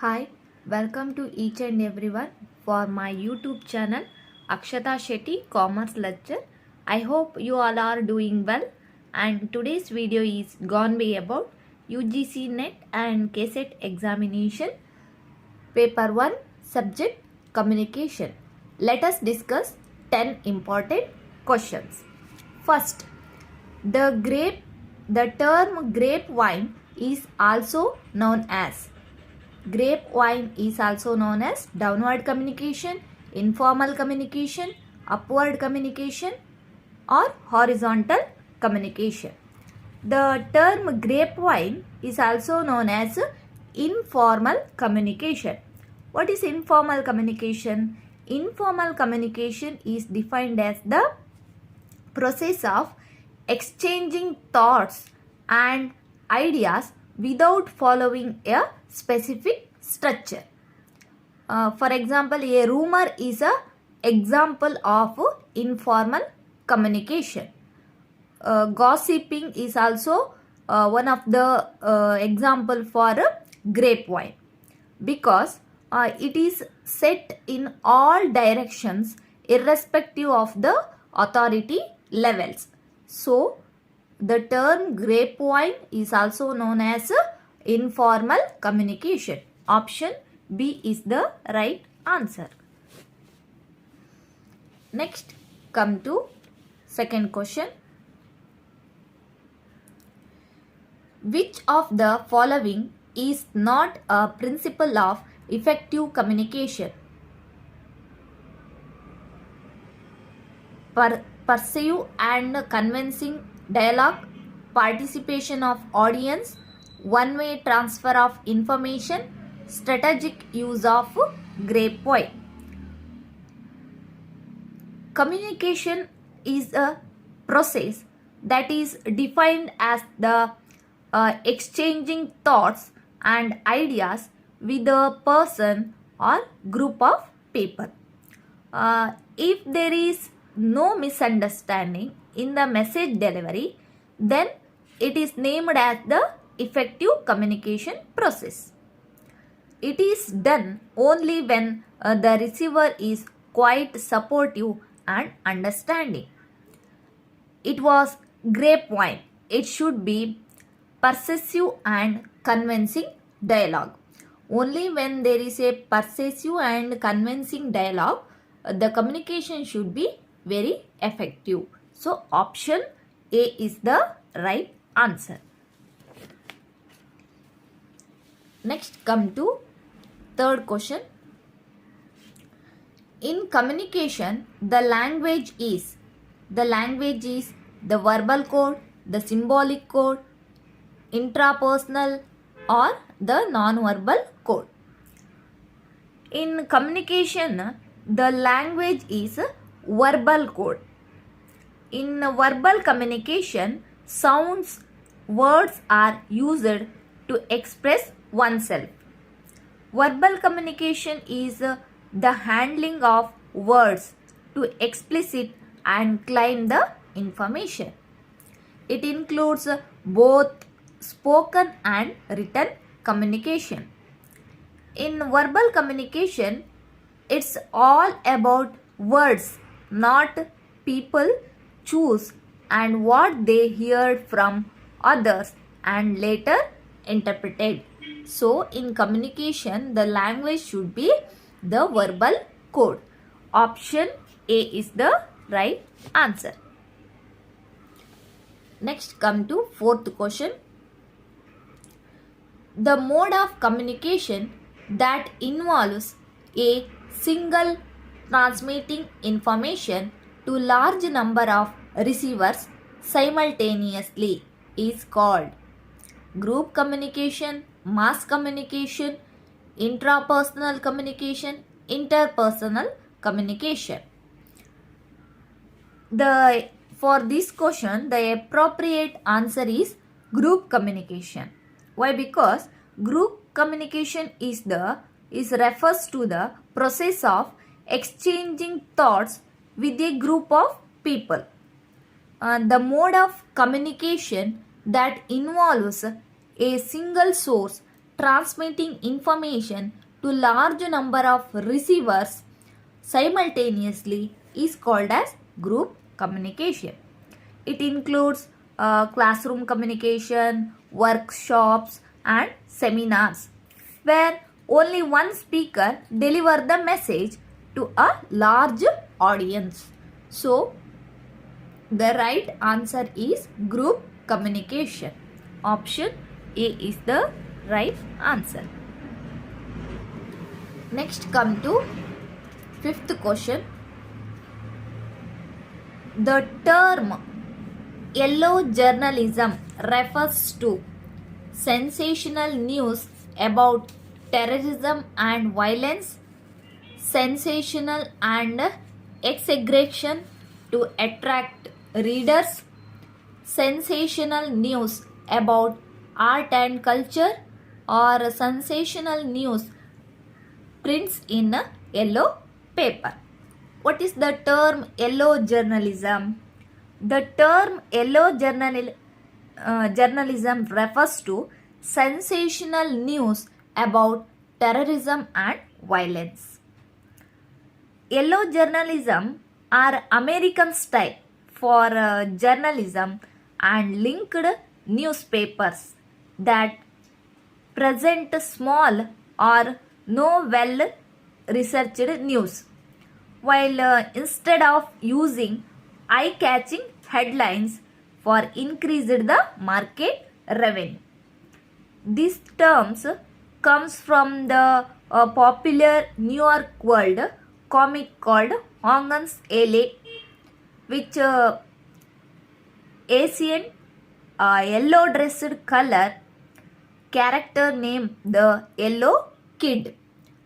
Hi, welcome to each and everyone for my YouTube channel Akshata Shetty Commerce Lecture. I hope you all are doing well, and today's video is gonna be about UGC NET and kset examination paper 1 subject communication. Let us discuss 10 important questions. First, the term grapevine is also known as grapevine is also known as downward communication, informal communication, upward communication, or horizontal communication. The term grapevine is also known as informal communication. What is informal communication? Informal communication is defined as the process of exchanging thoughts and ideas without following a specific structure. For example, a rumor is an example of informal communication. Gossiping is also one of the example for grapevine, because it is set in all directions irrespective of the authority levels. So, the term grapevine is also known as informal communication. Option B is the right answer. Next, come to second question. Which of the following is not a principle of effective communication? Persuasive and convincing dialogue, participation of audience, one-way transfer of information, strategic use of grapevine. Communication is a process that is defined as the exchanging thoughts and ideas with a person or group of people. If there is no misunderstanding in the message delivery, then it is named as the effective communication process. It is done only when the receiver is quite supportive and understanding. It was grapevine. It should be persuasive and convincing dialogue. Only when there is a persuasive and convincing dialogue, the communication should be very effective. So, option A is the right answer. Next, come to third question. In communication, the language is the verbal code, the symbolic code, intrapersonal, or the non-verbal code. In communication, the language is verbal code. In verbal communication, words are used to express oneself. Verbal communication is the handling of words to explicit and claim the information. It includes both spoken and written communication. In verbal communication, it's all about words, not people choose and what they heard from others and later interpreted. So, in communication, the language should be the verbal code. Option A is the right answer. Next, come to fourth question. The mode of communication that involves a single transmitting information to large number of receivers simultaneously is called group communication, mass communication, intrapersonal communication, interpersonal communication. For this question, the appropriate answer is group communication. Why? Because group communication refers to the process of exchanging thoughts with a group of people. The mode of communication that involves a single source transmitting information to large number of receivers simultaneously is called as group communication. It includes classroom communication, workshops and seminars where only one speaker delivers the message to a large audience. So, the right answer is group communication. Option A is the right answer. Next come to fifth question. The term yellow journalism refers to sensational news about terrorism and violence, sensational and exaggeration to attract readers, sensational news about art and culture, or sensational news prints in a yellow paper. What is the term yellow journalism? The term yellow journalism refers to sensational news about terrorism and violence. Yellow journalism are American style for journalism and linked newspapers that present small or no well researched news, while instead of using eye-catching headlines for increased the market revenue. These terms comes from the popular New York World comic called Hongan's Alley, which Asian yellow dressed color character named the Yellow Kid.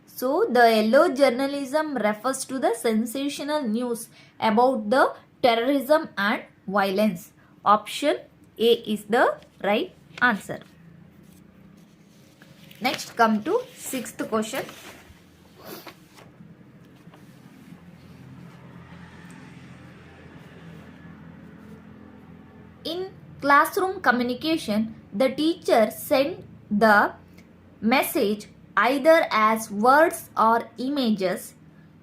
So, the yellow journalism refers to the sensational news about the terrorism and violence. Option A is the right answer. Next come to sixth question. In classroom communication, the teacher sent the message either as words or images.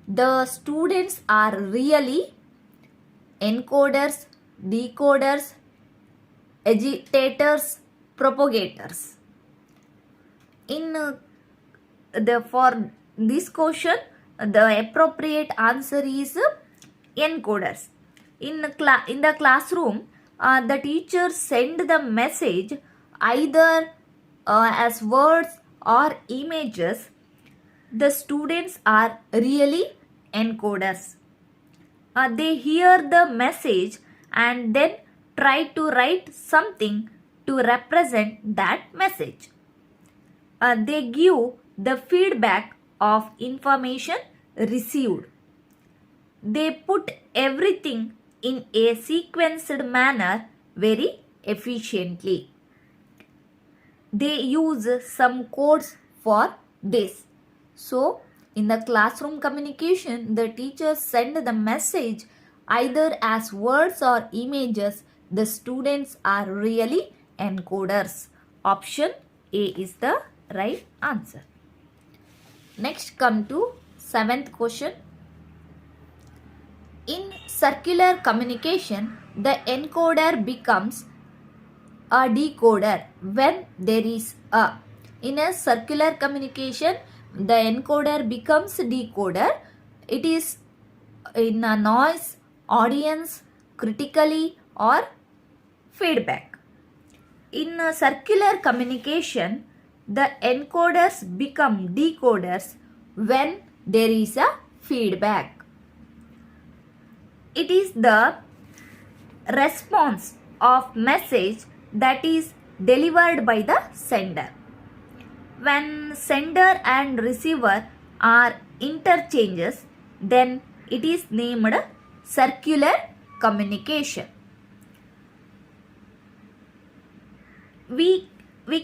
The students are really encoders, decoders, agitators, propagators. For this question, the appropriate answer is encoders. In the classroom, the teacher send the message either as words or images. The students are really encoders. They hear the message and then try to write something to represent that message. They give the feedback of information received. They put everything in a sequenced manner very efficiently. They use some codes for this. So, in the classroom communication, the teachers send the message either as words or images. The students are really encoders. Option A is the right answer. Next come to seventh question. In circular communication, the encoder becomes a decoder when there is a. In a circular communication, the encoder becomes decoder. It is in a noise, audience, critically or feedback. In a circular communication, the encoders become decoders when there is a feedback. It is the response of message that is delivered by the sender. When sender and receiver are interchanges, then it is named circular communication. We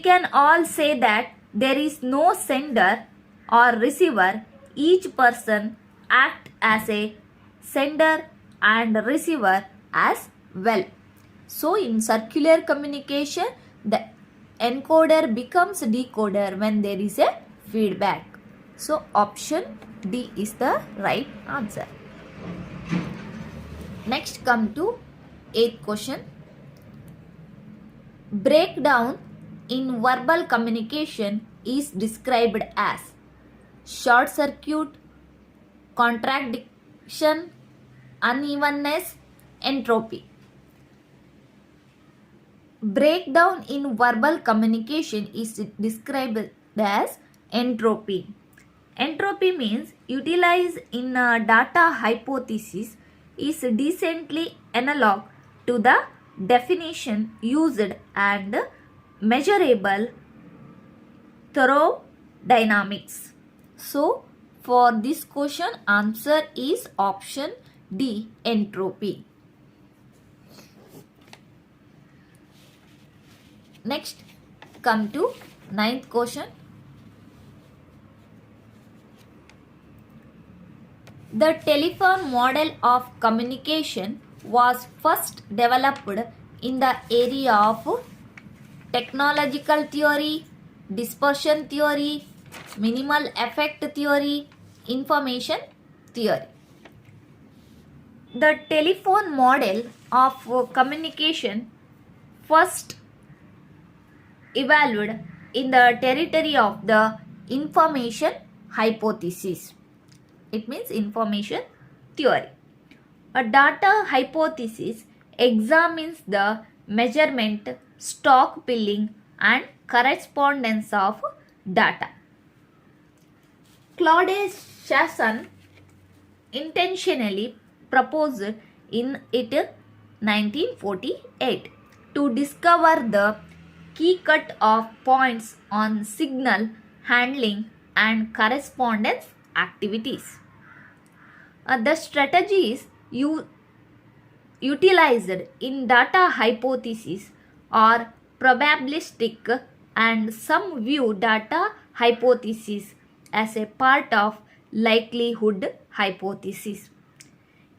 can all say that there is no sender or receiver. Each person acts as a sender and receiver as well. So, in circular communication, the encoder becomes decoder when there is a feedback. So option D is the right answer. Next come to 8th question. Breakdown in verbal communication is described as short circuit, contradiction, unevenness, entropy. Breakdown in verbal communication is described as entropy. Entropy means utilized in a data hypothesis is decently analog to the definition used and measurable through dynamics. So for this question, answer is option D, entropy. Next, come to 9th question. The telephone model of communication was first developed in the area of technological theory, dispersion theory, minimal effect theory, information theory. The telephone model of communication first evaluated in the territory of the information hypothesis. It means information theory. A data hypothesis examines the measurement, stockpiling, and correspondence of data. Claude Chasson intentionally proposed in it 1948 to discover the key cut of points on signal handling and correspondence activities. The strategies utilized in data hypothesis are probabilistic, and some view data hypothesis as a part of likelihood hypothesis.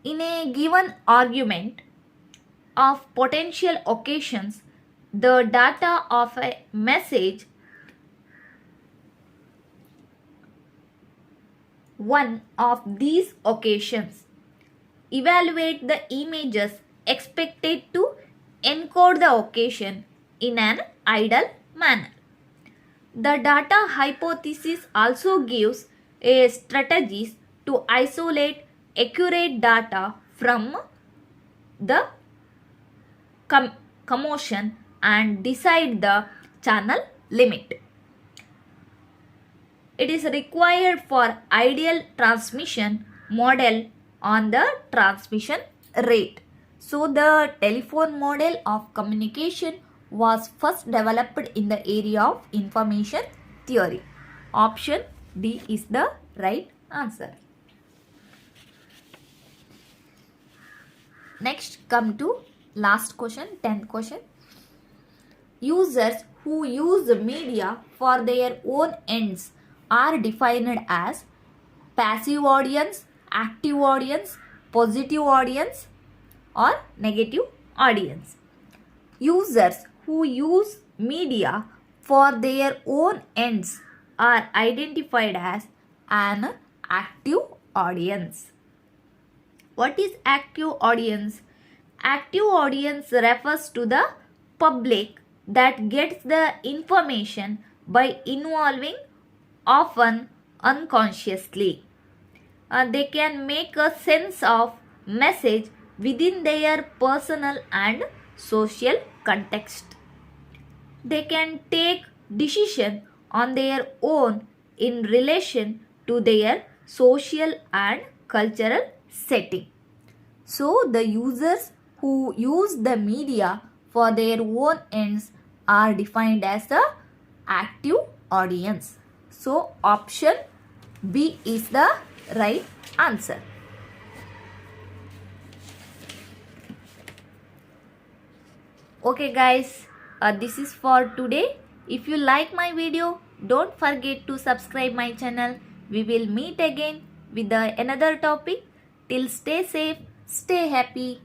In a given argument of potential occasions, the data of a message one of these occasions. Evaluate the images expected to encode the occasion in an ideal manner. The data hypothesis also gives a strategies to isolate accurate data from the commotion and decide the channel limit. It is required for ideal transmission model on the transmission rate. So the telephone model of communication was first developed in the area of information theory. Option D is the right answer. Next, come to last question, 10th question. Users who use media for their own ends are defined as passive audience, active audience, positive audience, or negative audience. Users who use media for their own ends are identified as an active audience. What is active audience? Active audience refers to the public that gets the information by involving, often unconsciously. They can make a sense of message within their personal and social context. They can take decision on their own in relation to their social and cultural setting. So the users who use the media for their own ends are defined as the active audience. So option B is the right answer. Okay guys, this is for today. If you like my video, don't forget to subscribe my channel. We will meet again with another topic. Till stay safe, stay happy.